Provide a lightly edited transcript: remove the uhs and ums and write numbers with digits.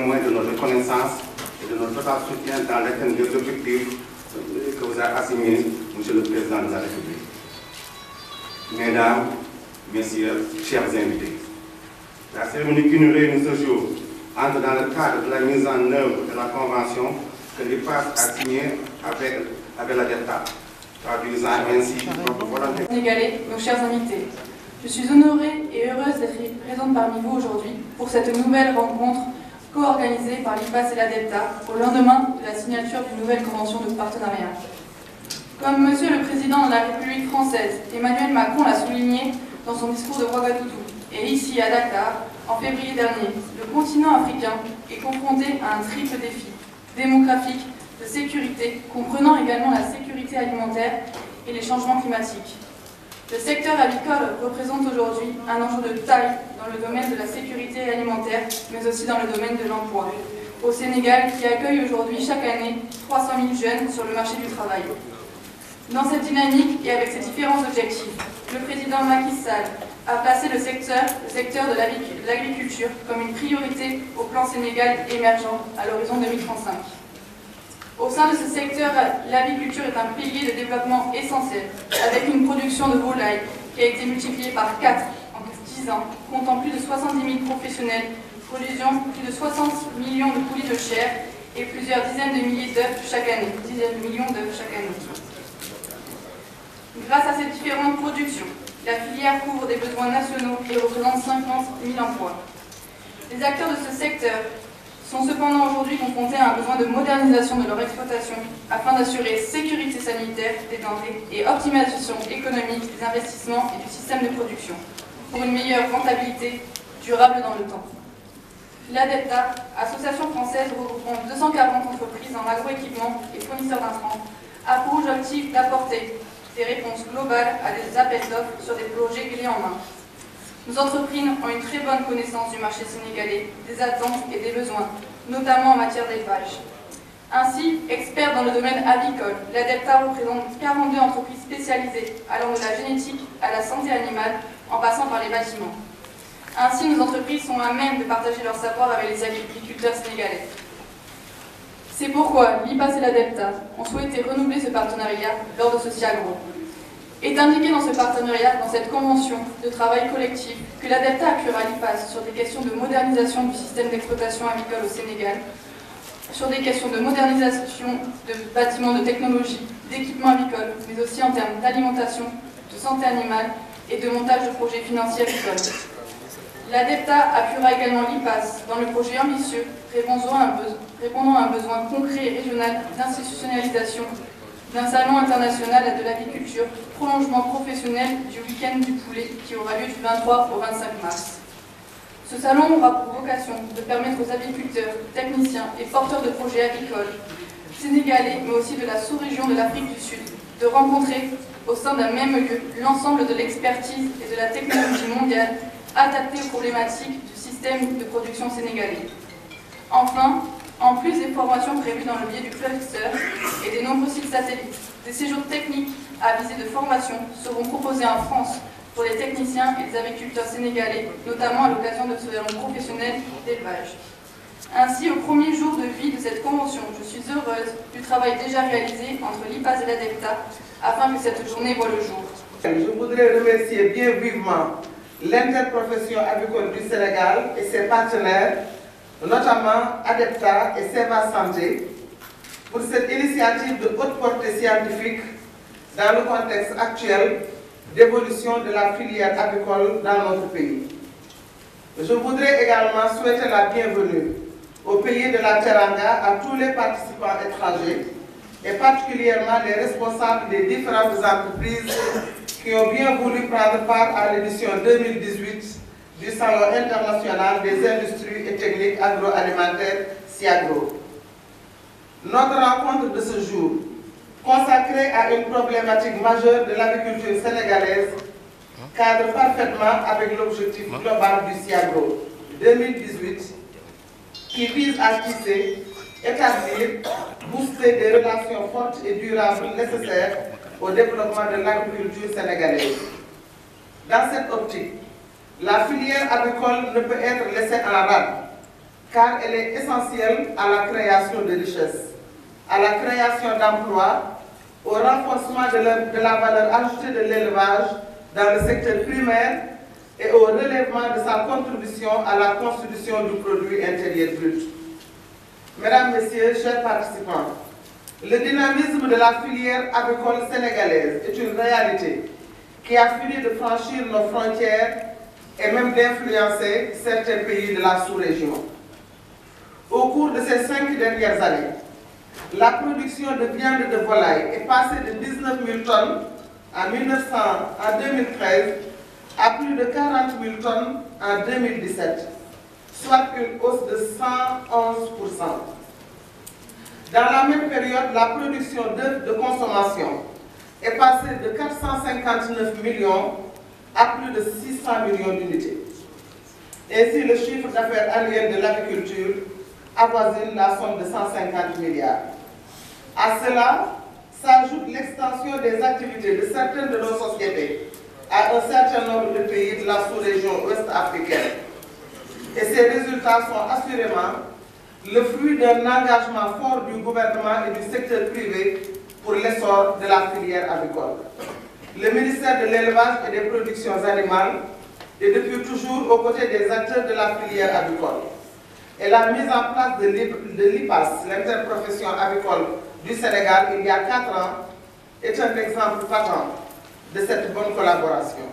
témoin de notre connaissance et de notre total soutien dans l'atteinte des objectifs que vous avez assignés, Monsieur le Président de la République. Mesdames, Messieurs, chers invités, la cérémonie qui nous réunit ce jour entre dans le cadre de la mise en œuvre de la convention que l'IPAS a signée avec la DEPTA, traduisant ainsi notre volonté. Sénégalais, nos chers invités, je suis honorée et heureuse d'être présente parmi vous aujourd'hui pour cette nouvelle rencontre co-organisée par l'IPAS et la DEPTA au lendemain de la signature d'une nouvelle convention de partenariat. Comme Monsieur le Président de la République française, Emmanuel Macron l'a souligné dans son discours de Ouagadougou et ici à Dakar en février dernier, le continent africain est confronté à un triple défi démographique, de sécurité, comprenant également la sécurité alimentaire et les changements climatiques. Le secteur avicole représente aujourd'hui un enjeu de taille dans le domaine de la sécurité alimentaire, mais aussi dans le domaine de l'emploi, au Sénégal qui accueille aujourd'hui chaque année 300 000 jeunes sur le marché du travail. Dans cette dynamique et avec ces différents objectifs, le président Macky Sall a placé le secteur de l'agriculture comme une priorité au plan Sénégal émergent à l'horizon 2035. Au sein de ce secteur, l'aviculture est un pilier de développement essentiel, avec une production de volailles qui a été multipliée par 4 en 10 ans, comptant plus de 70 000 professionnels, produisant plus de 60 millions de poulies de chair et plusieurs dizaines de milliers d'œufs chaque année, Grâce à ces différentes productions, la filière couvre des besoins nationaux et représente 50 000 emplois. Les acteurs de ce secteur sont cependant aujourd'hui confrontés à un besoin de modernisation de leur exploitation afin d'assurer sécurité sanitaire des denrées et optimisation économique des investissements et du système de production pour une meilleure rentabilité durable dans le temps. L'ADEPTA, association française regroupant 240 entreprises en agroéquipement et fournisseurs d'intrants, a pour objectif d'apporter des réponses globales à des appels d'offres sur des projets clés en main. Nos entreprises ont une très bonne connaissance du marché sénégalais, des attentes et des besoins, notamment en matière d'élevage. Ainsi, expert dans le domaine avicole, l'ADEPTA représente 42 entreprises spécialisées allant de la génétique à la santé animale en passant par les bâtiments. Ainsi, nos entreprises sont à même de partager leur savoir avec les agriculteurs sénégalais. C'est pourquoi l'IPAS et l'ADEPTA ont souhaité renouveler ce partenariat lors de ce SIAGRO. Est indiqué dans ce partenariat, dans cette convention de travail collectif, que l'ADEPTA appuiera l'IPAS sur des questions de modernisation du système d'exploitation avicole au Sénégal, sur des questions de modernisation de bâtiments de technologie, d'équipements avicoles, mais aussi en termes d'alimentation, de santé animale et de montage de projets financiers avicoles. L'ADEPTA appuiera également l'IPAS dans le projet ambitieux répondant à un besoin concret et régional d'institutionnalisation d'un salon international de l'aviculture, prolongement professionnel du week-end du poulet qui aura lieu du 23 au 25 mars. Ce salon aura pour vocation de permettre aux aviculteurs, techniciens et porteurs de projets avicoles sénégalais, mais aussi de la sous-région de l'Afrique du Sud, de rencontrer au sein d'un même lieu l'ensemble de l'expertise et de la technologie mondiale adaptée aux problématiques du système de production sénégalais. Enfin, en plus des formations prévues dans le biais du cluster et des nombreux sites satellites, des séjours techniques à visée de formation seront proposés en France pour les techniciens et les agriculteurs sénégalais, notamment à l'occasion de ce salon professionnel d'élevage. Ainsi, au premier jour de vie de cette convention, je suis heureuse du travail déjà réalisé entre l'IPAS et l'ADEPTA afin que cette journée voie le jour. Je voudrais remercier bien vivement l'interprofession avicole du Sénégal et ses partenaires, notamment ADEPTA et Seva Santé, pour cette initiative de haute portée scientifique dans le contexte actuel d'évolution de la filière avicole dans notre pays. Je voudrais également souhaiter la bienvenue au pays de la Teranga à tous les participants étrangers et particulièrement les responsables des différentes entreprises qui ont bien voulu prendre part à l'édition 2018 du Salon international des industries et techniques agroalimentaires SIAGRO. Notre rencontre de ce jour, consacrée à une problématique majeure de l'agriculture sénégalaise, cadre parfaitement avec l'objectif global du SIAGRO 2018 qui vise à tisser, établir, booster des relations fortes et durables nécessaires au développement de l'agriculture sénégalaise. Dans cette optique, la filière agricole ne peut être laissée en rade, car elle est essentielle à la création de richesses, à la création d'emplois, au renforcement de la valeur ajoutée de l'élevage dans le secteur primaire et au relèvement de sa contribution à la constitution du produit intérieur brut. Mesdames, Messieurs, chers participants, le dynamisme de la filière avicole sénégalaise est une réalité qui a fini de franchir nos frontières et même d'influencer certains pays de la sous-région. Au cours de ces 5 dernières années, la production de viande de volaille est passée de 19 000 tonnes en 2013 à plus de 40 000 tonnes en 2017, soit une hausse de 111%. Dans la même période, la production d'œufs de consommation est passée de 459 millions à plus de 600 millions d'unités. Ainsi, le chiffre d'affaires annuel de l'aviculture avoisine la somme de 150 milliards. À cela s'ajoute l'extension des activités de certaines de nos sociétés à un certain nombre de pays de la sous-région ouest-africaine. Et ces résultats sont assurément le fruit d'un engagement fort du gouvernement et du secteur privé pour l'essor de la filière avicole. Le ministère de l'Élevage et des Productions Animales est depuis toujours aux côtés des acteurs de la filière avicole. Et la mise en place de l'IPAS, l'interprofession avicole du Sénégal, il y a 4 ans, est un exemple patent de cette bonne collaboration.